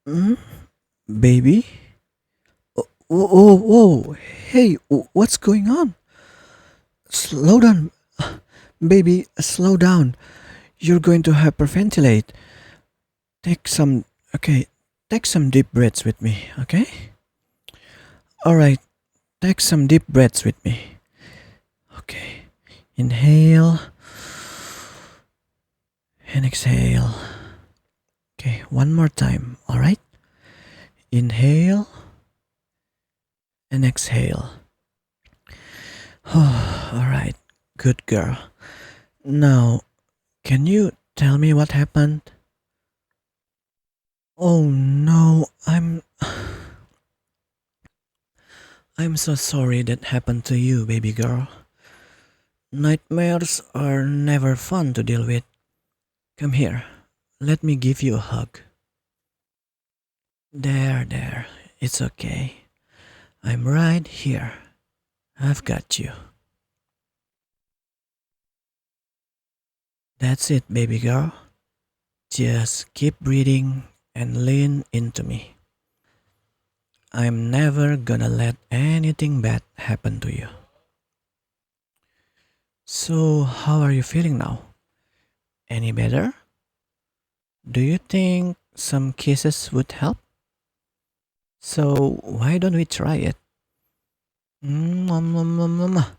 Hmm? Baby? Whoa. Hey, what's going on? Slow down. Baby, slow down. You're going to hyperventilate. Take some, okay, take some deep breaths with me, okay? Alright, take some deep breaths with me. Okay. Inhale and exhale. Okay, one more time, alright? Inhale and exhale. Alright, good girl. Now, can you tell me what happened? Oh no, I'm so sorry that happened to you, baby girl. Nightmares are never fun to deal with. Come here. Let me give you a hug. There. It's okay. I'm right here. I've got you. That's it, baby girl. Just keep breathing and lean into me. I'm never gonna let anything bad happen to you. So, how are you feeling now? Any better? Do you think some kisses would help? So, why don't we try it? Mwah, mwah, mwah, mwah, mwah.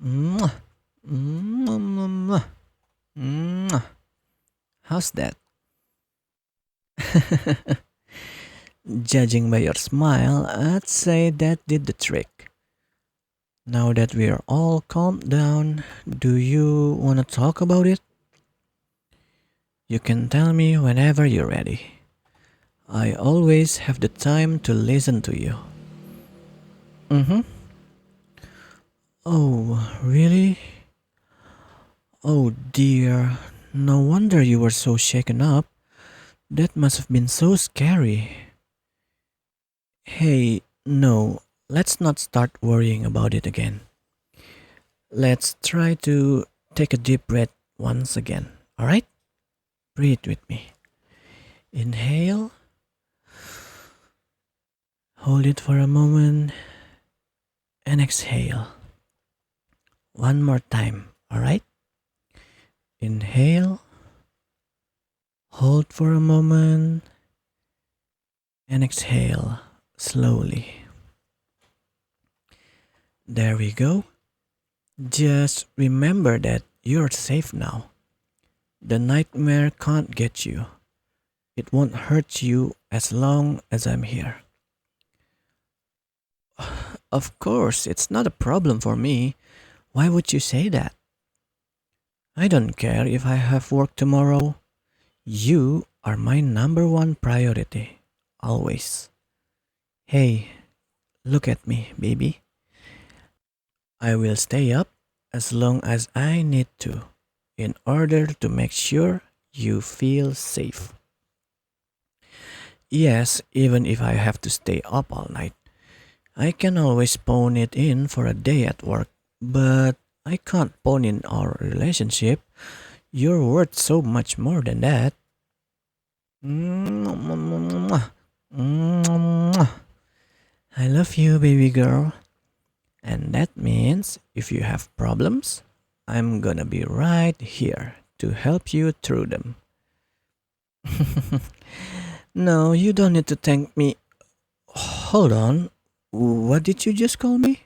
Mwah, mwah, mwah, mwah. How's that? Judging by your smile, I'd say that did the trick. Now that we're all calmed down, do you want to talk about it? You can tell me whenever you're ready. I always have the time to listen to you. Mm-hmm. Oh, really? Oh dear. No wonder you were so shaken up. That must have been so scary. Hey, no, let's not start worrying about it again. Let's try to take a deep breath once again, alright? Breathe with me. Inhale, hold it for a moment, and exhale. One more time, alright? Inhale, hold for a moment, and exhale slowly. There we go. Just remember that you're safe now. The nightmare can't get you. It won't hurt you as long as I'm here. Of course, it's not a problem for me. Why would you say that? I don't care if I have work tomorrow. You are my number one priority. Always. Hey, look at me, baby. I will stay up as long as I need to in order to make sure you feel safe. Yes, even if I have to stay up all night. I can always phone it in for a day at work, but I can't phone in our relationship. You're worth so much more than that. Mwah. Mwah. I love you, baby girl. And that means if you have problems, I'm gonna be right here to help you through them. No, you don't need to thank me. Hold on. What did you just call me?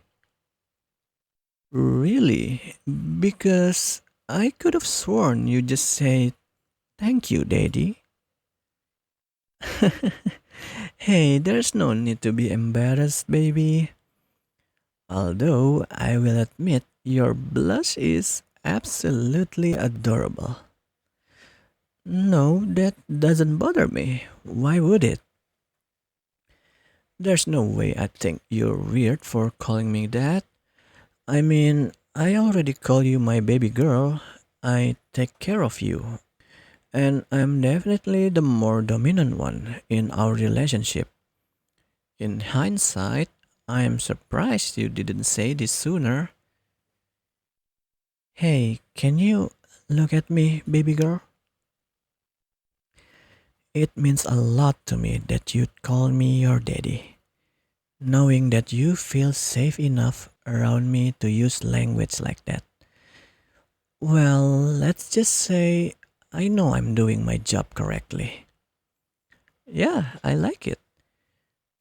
Really? Because I could have sworn you just said, "Thank you, Daddy." Hey, there's no need to be embarrassed, baby. Although I will admit your blush is absolutely adorable. No, that doesn't bother me. Why would it? There's no way I think you're weird for calling me that. I mean, I already call you my baby girl. I take care of you. And I'm definitely the more dominant one in our relationship. In hindsight, I am surprised you didn't say this sooner. Hey, can you look at me, baby girl? It means a lot to me that you'd call me your daddy. Knowing that you feel safe enough around me to use language like that. Well, let's just say I know I'm doing my job correctly. Yeah, I like it.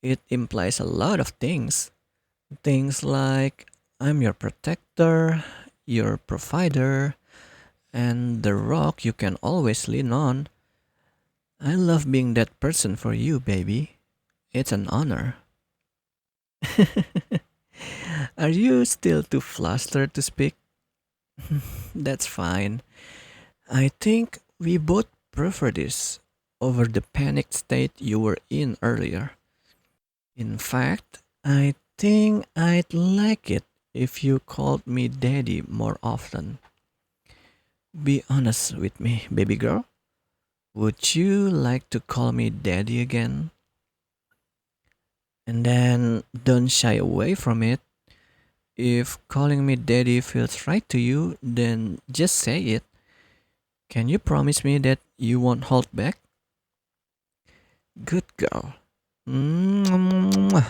It implies a lot of things. Things like I'm your protector, your provider, and the rock you can always lean on. I love being that person for you, baby. It's an honor. Are you still too flustered to speak? That's fine. I think we both prefer this over the panicked state you were in earlier. In fact, I think I'd like it if you called me daddy more often. Be honest with me, baby girl. Would you like to call me daddy again? And then don't shy away from it. If calling me daddy feels right to you, then just say it. Can you promise me that you won't hold back? Good girl. Mwah.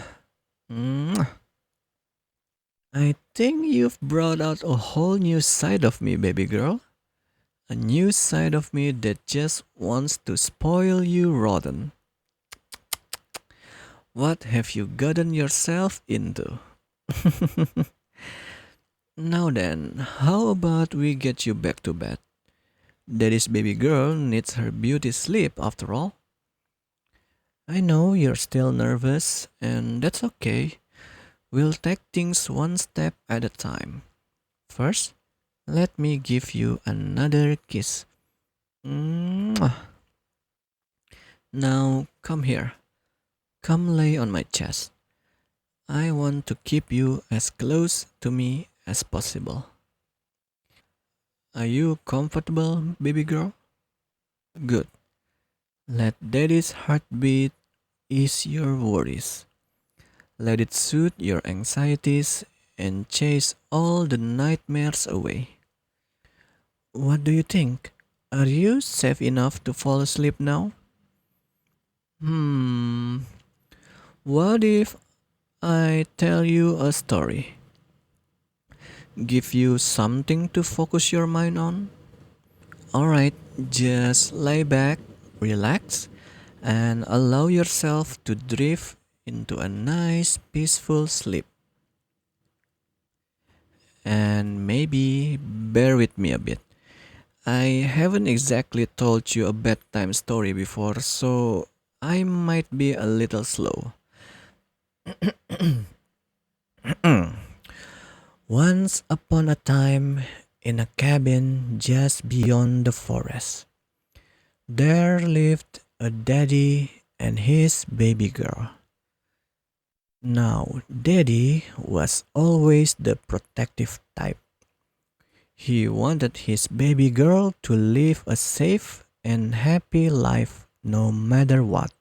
Mwah. I think you've brought out a whole new side of me, baby girl. A new side of me that just wants to spoil you rotten. What have you gotten yourself into? Now then, how about we get you back to bed? Daddy's baby girl needs her beauty sleep after all. I know you're still nervous, and that's okay. We'll take things one step at a time. First, let me give you another kiss. Mwah. Now, come here. Come lay on my chest. I want to keep you as close to me as possible. Are you comfortable, baby girl? Good. Let daddy's heartbeat ease your worries. Let it soothe your anxieties and chase all the nightmares away. What do you think? Are you safe enough to fall asleep now? Hmm. What if I tell you a story? Give you something to focus your mind on? Alright, just lay back, relax, and allow yourself to drift into a nice, peaceful sleep. And maybe bear with me a bit. I haven't exactly told you a bedtime story before, so I might be a little slow. Once upon a time, in a cabin just beyond the forest, there lived a daddy and his baby girl. Now, daddy was always the protective type. He wanted his baby girl to live a safe and happy life no matter what.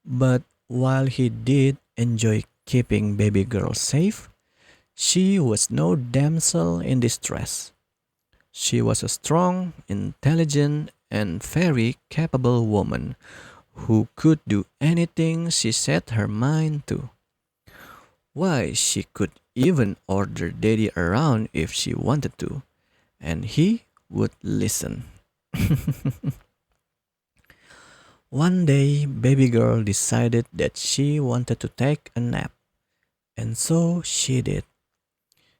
But while he did enjoy keeping baby girl safe, she was no damsel in distress. She was a strong, intelligent, and very capable woman who could do anything she set her mind to. Why, she could even order daddy around if she wanted to, and he would listen. One day, baby girl decided that she wanted to take a nap, and so she did.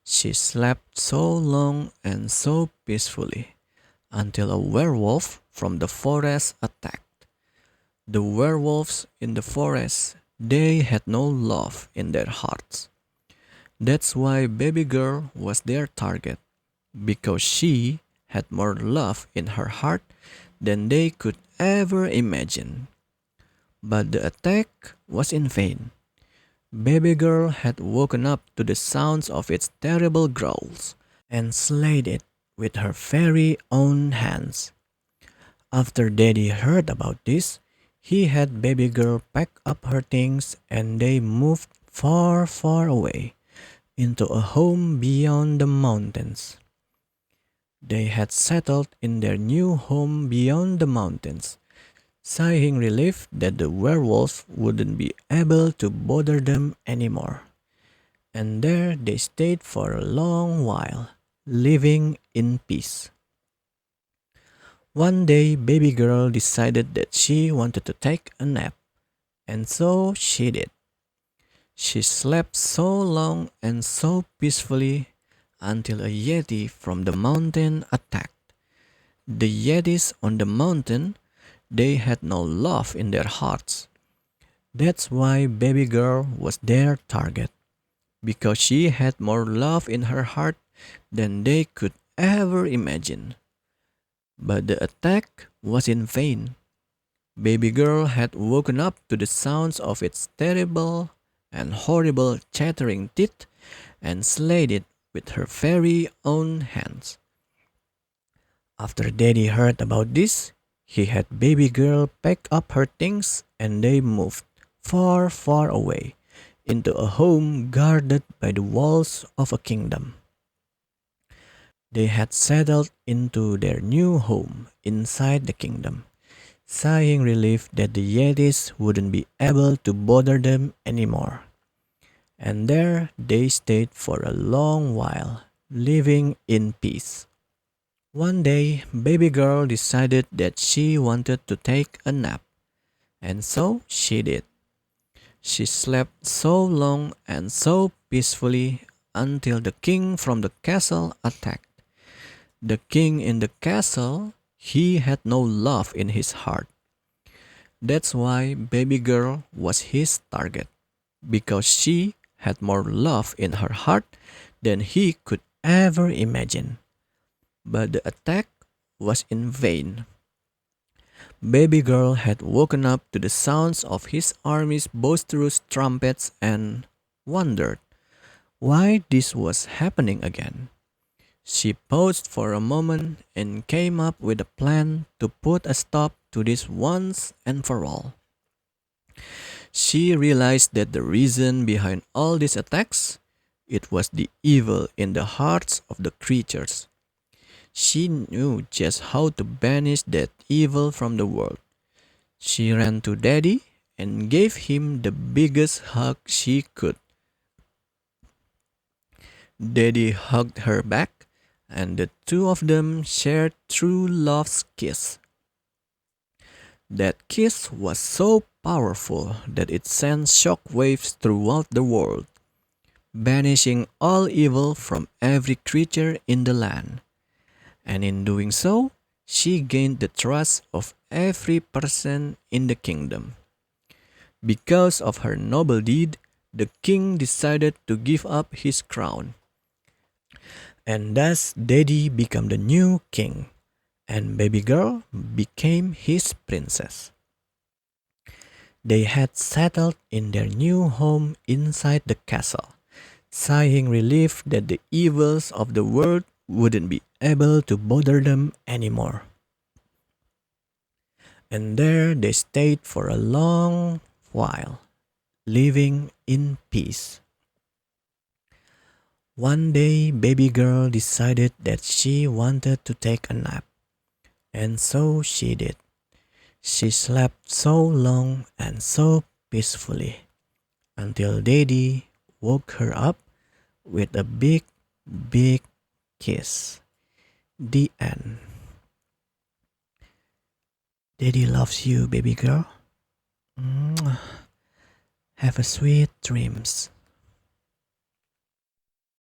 She slept so long and so peacefully until a werewolf from the forest attacked. The werewolves in the forest, they had no love in their hearts. That's why baby girl was their target, because she had more love in her heart than they could ever imagine. But the attack was in vain. Baby girl had woken up to the sounds of its terrible growls and slayed it with her very own hands. After Daddy heard about this, he had baby girl pack up her things and they moved far, far away into a home beyond the mountains. They had settled in their new home beyond the mountains, sighing relief that the werewolf wouldn't be able to bother them anymore. And there they stayed for a long while, living in peace. One day, baby girl decided that she wanted to take a nap, and so she did. She slept so long and so peacefully until a yeti from the mountain attacked. The yetis on the mountain, they had no love in their hearts. That's why baby girl was their target, because she had more love in her heart than they could ever imagine. But the attack was in vain. Baby girl had woken up to the sounds of its terrible and horrible chattering teeth and slayed it with her very own hands. After Daddy heard about this, he had baby girl pack up her things and they moved far, far away into a home guarded by the walls of a kingdom. They had settled into their new home inside the kingdom, sighing relief that the Yetis wouldn't be able to bother them anymore. And there they stayed for a long while, living in peace. One day, baby girl decided that she wanted to take a nap, and so she did. She slept so long and so peacefully until the king from the castle attacked. The king in the castle, he had no love in his heart. That's why baby girl was his target, because she had more love in her heart than he could ever imagine. But the attack was in vain. Baby girl had woken up to the sounds of his army's boisterous trumpets and wondered why this was happening again. She paused for a moment and came up with a plan to put a stop to this once and for all. She realized that the reason behind all these attacks, it was the evil in the hearts of the creatures. She knew just how to banish that evil from the world. She ran to Daddy and gave him the biggest hug she could. Daddy hugged her back, and the two of them shared true love's kiss. That kiss was so powerful that it sent shock waves throughout the world, banishing all evil from every creature in the land. And in doing so, she gained the trust of every person in the kingdom. Because of her noble deed, the king decided to give up his crown. And thus Daddy became the new king, and baby girl became his princess. They had settled in their new home inside the castle, sighing relief that the evils of the world wouldn't be able to bother them anymore. And there they stayed for a long while, living in peace. One day, baby girl decided that she wanted to take a nap, and so she did. She slept so long and so peacefully until Daddy woke her up with a big, big kiss. The end. Daddy loves you, baby girl. Mwah. Have a sweet dreams.